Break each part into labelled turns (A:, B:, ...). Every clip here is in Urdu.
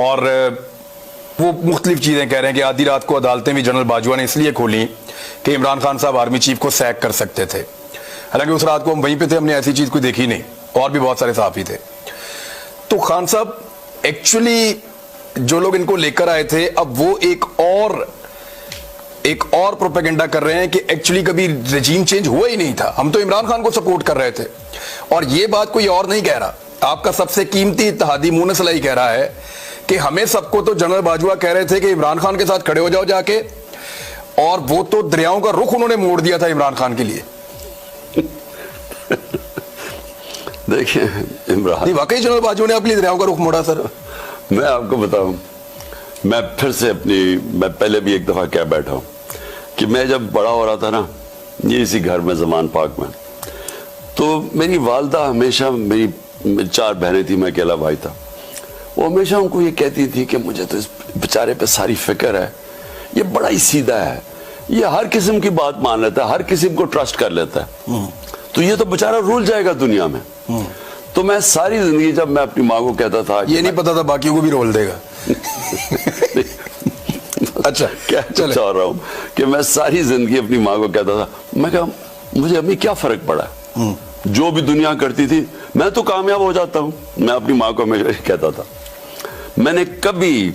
A: اور وہ مختلف چیزیں کہہ رہے ہیں کہ آدھی رات کو عدالتیں بھی جنرل باجوہ نے اس لیے کھولیں کہ عمران خان صاحب آرمی چیف کو سیک کر سکتے تھے. حالانکہ اس رات کو ہم وہیں پہ تھے, ہم نے ایسی چیز کوئی دیکھی نہیں, اور بھی بہت سارے صحافی تھے. تو خان صاحب ایکچولی جو لوگ ان کو لے کر آئے تھے, اب وہ ایک اور پروپیگنڈا کر رہے ہیں کہ ایکچولی کبھی رجیم چینج ہوا ہی نہیں تھا, ہم تو عمران خان کو سپورٹ کر رہے تھے. اور یہ بات کوئی اور نہیں کہہ رہا, آپ کا سب سے قیمتی اتحادی مونس علی کہہ رہا ہے کہ ہمیں سب کو تو جنرل باجوہ کہہ رہے تھے کہ عمران خان کے ساتھ کھڑے ہو جاؤ جا کے, اور وہ تو دریاؤں کا رخ انہوں نے موڑ دیا تھا عمران خان کے لیے.
B: دیکھیں عمران,
A: واقعی جنرل باجوہ نے اپنی دریاؤں کا رخ موڑا سر.
B: میں آپ کو بتاؤں, میں پھر سے میں پہلے بھی ایک دفعہ کہہ بیٹھا ہوں کہ میں جب بڑا ہو رہا تھا نا, یہ اسی گھر میں زمان پاک میں, تو میری والدہ ہمیشہ, میری 4 بہنیں تھیں, میں اکیلا بھائی تھا, وہ ہمیشہ ان کو یہ کہتی تھی کہ مجھے تو اس بیچارے پہ ساری فکر ہے, یہ بڑا ہی سیدھا ہے, یہ ہر قسم کی بات مان لیتا ہے, ہر قسم کو ٹرسٹ کر لیتا ہے, تو یہ تو بیچارہ رول جائے گا دنیا میں. تو میں ساری زندگی جب میں اپنی ماں کو کہتا تھا,
A: یہ نہیں پتا تھا باقیوں کو بھی رول دے گا. اچھا
B: کہنا چاہ رہا ہوں کہ میں ساری زندگی اپنی ماں کو کہتا تھا, میں کہا مجھے امی کیا فرق پڑا, جو بھی دنیا کرتی تھی میں تو کامیاب ہو جاتا ہوں. میں اپنی ماں کو ہمیشہ کہتا تھا. میں نے کبھی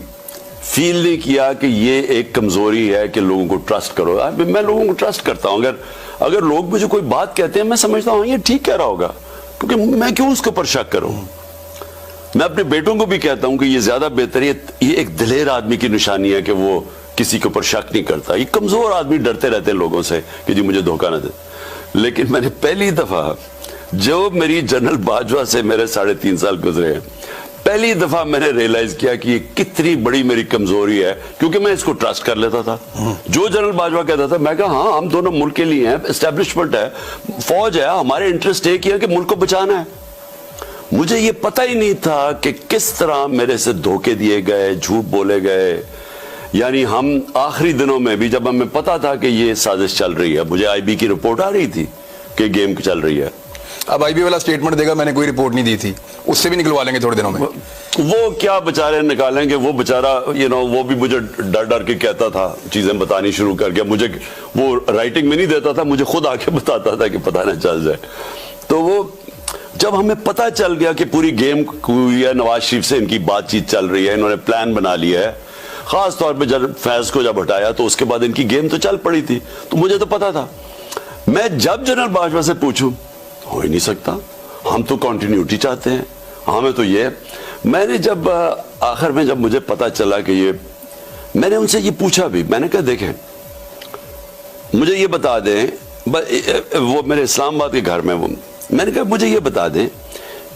B: فیل نہیں کیا کہ یہ ایک کمزوری ہے کہ لوگوں کو ٹرسٹ کرو. میں لوگوں کو ٹرسٹ کرتا ہوں, اگر لوگ مجھے کوئی بات کہتے ہیں میں سمجھتا ہوں یہ ٹھیک کہہ رہا ہوگا, کیونکہ میں کیوں اس کے اوپر شک کروں. میں اپنے بیٹوں کو بھی کہتا ہوں کہ یہ زیادہ بہتر ہے, یہ ایک دلیر آدمی کی نشانی ہے کہ وہ کسی کے اوپر شک نہیں کرتا. یہ کمزور آدمی ڈرتے رہتے ہیں لوگوں سے کہ جی مجھے دھوکہ نہ دے. لیکن میں نے پہلی دفعہ, جو میری جنرل باجوہ سے میرے 3.5 سال گزرے ہیں, پہلی دفعہ میں نے ریئلائز کیا کہ یہ کتنی بڑی میری کمزوری ہے, کیونکہ میں اس کو ٹرسٹ کر لیتا تھا. جو جنرل باجوہ کہتا تھا میں کہا ہاں ہم دونوں ملک کے لیے ہیں, اسٹیبلشمنٹ ہے, فوج ہے, ہمارے انٹرسٹ ایک ہی ہے کہ ملک کو بچانا ہے. مجھے یہ پتہ ہی نہیں تھا کہ کس طرح میرے سے دھوکے دیے گئے, جھوٹ بولے گئے. یعنی ہم آخری دنوں میں بھی جب ہمیں پتا تھا کہ یہ سازش چل رہی ہے, مجھے آئی بی کی رپورٹ آ رہی تھی کہ گیم چل رہی ہے.
A: اب آئی بی والا سٹیٹمنٹ دے گا میں نے کوئی رپورٹ نہیں دی تھی, اس سے بھی نکلوا لیں گے تھوڑے دنوں میں.
B: وہ کیا بچارے نکالیں گے, وہ بچارہ وہ بھی مجھے ڈر ڈر کے کہتا تھا, چیزیں بتانی شروع کر گیا. مجھے وہ رائٹنگ میں نہیں دیتا تھا, مجھے خود آ کے بتاتا تھا کہ پتہ نہ چل جائے. تو وہ جب ہمیں پتہ چل گیا کہ پوری گیم ہوئی ہے, نواز شریف سے ان کی بات چیت چل رہی ہے, انہوں نے پلان بنا لیا ہے, خاص طور پہ جب فیض کو جب ہٹایا تو اس کے بعد ان کی گیم تو چل پڑی تھی, تو مجھے تو پتا تھا. میں جب جنرل باجوہ سے پوچھوں, ہو ہی نہیں سکتا, ہم تو کنٹینیوٹی چاہتے ہیں, ہمیں تو یہ. میں نے جب آخر میں جب مجھے پتا چلا کہ یہ, میں نے ان سے یہ پوچھا بھی, میں نے کہا دیکھیں مجھے یہ بتا دیں, وہ میرے اسلام آباد کے گھر میں, وہ میں نے کہا مجھے یہ بتا دیں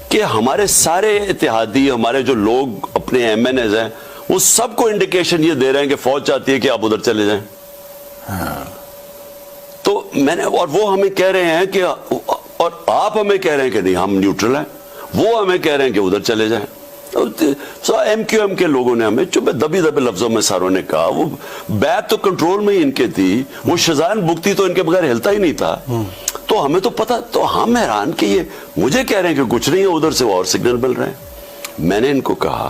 B: کہ ہمارے سارے اتحادی, ہمارے جو لوگ اپنے ایم این ایز ہیں, وہ سب کو انڈیکیشن یہ دے رہے ہیں کہ فوج چاہتی ہے کہ آپ ادھر چلے جائیں. تو میں نے, اور وہ ہمیں کہہ رہے ہیں کہ, اور آپ ہمیں کہہ رہے ہیں کہ نہیں ہم نیوٹرل ہیں, وہ ہمیں کہہ رہے ہیں کہ ادھر چلے جائیں. ایم کیو ایم کے لوگوں نے ہمیں دبی لفظوں میں ساروں نے کہا, وہ بیک تو کنٹرول میں ہی ان کے تھی, وہ شزان بگتی تو ان کے بغیر ہلتا ہی نہیں تھا. تو ہمیں تو پتا, تو ہم حیران کہ یہ مجھے کہہ رہے ہیں کہ کچھ نہیں ہے, ادھر سے اور سگنل مل رہے ہیں. میں نے ان کو کہا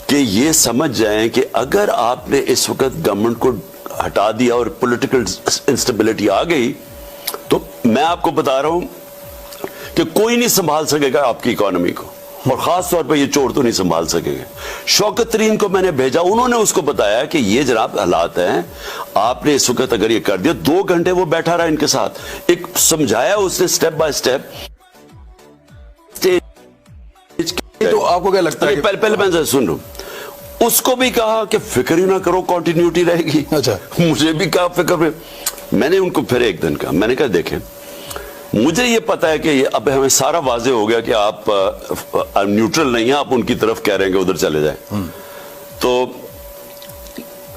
B: کہ یہ سمجھ جائیں کہ اگر آپ نے اس وقت گورنمنٹ کو ہٹا دیا اور پولیٹیکل انسٹیبلٹی آ گئی, تو میں آپ کو بتا رہا ہوں کہ کوئی نہیں سنبھال سکے گا آپ کی اکانومی کو, اور خاص طور پہ یہ چور تو نہیں سنبھال سکیں گے. شوکت ترین کو میں نے بھیجا, انہوں نے اس کو بتایا کہ یہ جناب حالات ہیں, آپ نے اس وقت اگر یہ کر دیا. 2 گھنٹے وہ بیٹھا رہا ان کے ساتھ, ایک سمجھایا اس نے سٹیپ بائی سٹیپ.
A: تو آپ کو کیا لگتا ہے,
B: پہلے میں سن لوں, اس کو بھی کہا کہ فکر ہی نہ کرو, کنٹینیوٹی رہے گی. اچھا, مجھے بھی کہا فکر. میں نے ان کو پھر ایک دن کہا, میں نے کہا دیکھیں مجھے یہ پتا ہے کہ اب ہمیں سارا واضح ہو گیا کہ آپ نیوٹرل نہیں ہیں, آپ ان کی طرف کہہ رہے ہیں کہ ادھر چلے جائیں. تو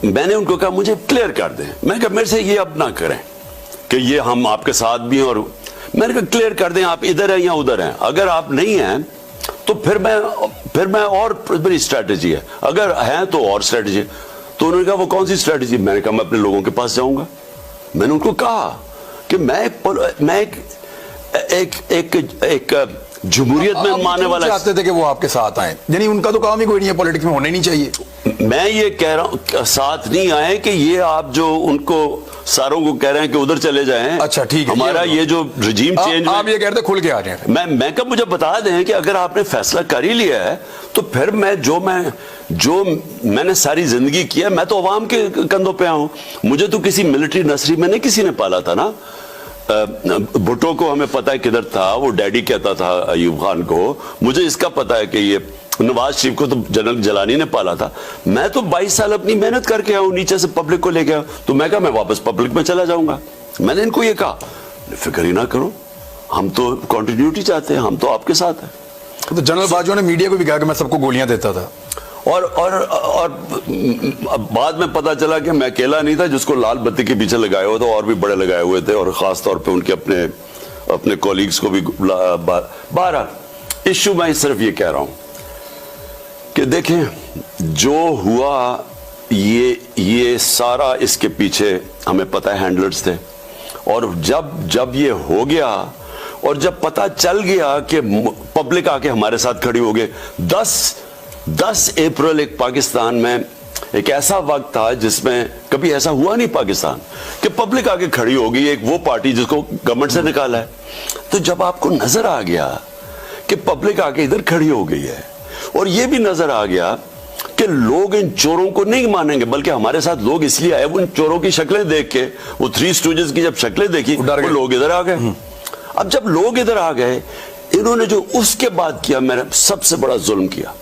B: میں نے ان کو کہا مجھے کلیئر کر دیں. میں نے کہا میرے سے یہ اب نہ کریں کہ یہ ہم آپ کے ساتھ بھی ہیں, اور میں نے کہا کلیئر کر دیں آپ ادھر ہیں یا ادھر ہیں. اگر آپ نہیں ہیں تو پھر میں اور بڑی اسٹریٹجی ہے, اگر ہیں تو اور اسٹریٹجی. تو انہوں نے کہا وہ کون سی اسٹریٹجی؟ میں نے کہا میں اپنے لوگوں کے پاس جاؤں گا. میں نے ان کو کہا کہ میں ایک جمہوریت میں ماننے والا
A: چاہتے تھے کہ وہ آپ کے ساتھ آئیں، یعنی ان کا تو کام ہی کوئی نہیں ہے، پولیٹکس میں ہونا ہی نہیں چاہیے۔
B: میں یہ کہہ رہا ہوں ساتھ نہیں آئے کہ یہ آپ جو ان کو ساروں کو کہہ رہے ہیں کہ ادھر چلے جائیں،
A: اچھا ٹھیک ہے،
B: ہمارا یہ جو رجیم چینج
A: آپ یہ کہتے کھل کے آ جائیں،
B: میں کب مجھے بتا دیں کہ اگر آپ نے فیصلہ کر ہی لیا ہے تو پھر میں نے ساری زندگی کیا، میں تو عوام کے کندھوں پہ آؤں۔ مجھے تو کسی ملٹری نرسری میں نہیں کسی نے پالا تھا نا۔ بھٹو کو ہمیں پتا ہے کدھر تھا، وہ ڈیڈی کہتا تھا ایوب خان کو، مجھے اس کا پتا ہے کہ یہ نواز شریف کو تو جنرل جلانی نے پالا تھا۔ میں تو 22 سال اپنی محنت کر کے آؤں، نیچے سے پبلک کو لے کے آؤں، تو میں کہا میں واپس پبلک میں چلا جاؤں گا۔ میں نے ان کو یہ کہا فکر ہی نہ کرو، ہم تو کنٹینیوٹی چاہتے ہیں، ہم تو آپ کے ساتھ ہیں۔
A: تو جنرل باجوہ نے میڈیا کو بھی کہا کہ میں سب کو گولیاں دیتا تھا،
B: اور بعد میں پتا چلا کہ میں اکیلا نہیں تھا جس کو لال بتی کے پیچھے لگائے ہوئے تھے، اور بھی بڑے لگائے ہوئے تھے، اور خاص طور پہ ان کے اپنے کولیگز کو بھی۔ بہرحال ایشو میں صرف یہ کہہ رہا ہوں کہ دیکھیں جو ہوا یہ سارا اس کے پیچھے ہمیں پتہ ہے ہینڈلرز تھے، اور جب یہ ہو گیا اور جب پتہ چل گیا کہ پبلک آ کے ہمارے ساتھ کھڑی ہو گئے، 10 اپریل ایک پاکستان میں ایک ایسا وقت تھا جس میں کبھی ایسا ہوا نہیں پاکستان کہ پبلک آ کے کھڑی ہو گئی، ایک وہ پارٹی جس کو گورنمنٹ سے نکالا ہے۔ تو جب آپ کو نظر آ گیا کہ پبلک آ کے ادھر کھڑی ہو گئی ہے، اور یہ بھی نظر آ گیا کہ لوگ ان چوروں کو نہیں مانیں گے، بلکہ ہمارے ساتھ لوگ اس لیے آئے، ان چوروں کی شکلیں دیکھ کے، وہ 3 اسٹوجز کی جب شکلیں دیکھی وہ لوگ ادھر آ گئے۔ اب جب لوگ ادھر آ گئے، انہوں نے جو اس کے بعد کیا، میں نے سب سے بڑا ظلم کیا،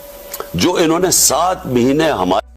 B: جو انہوں نے 7 مہینے ہمارے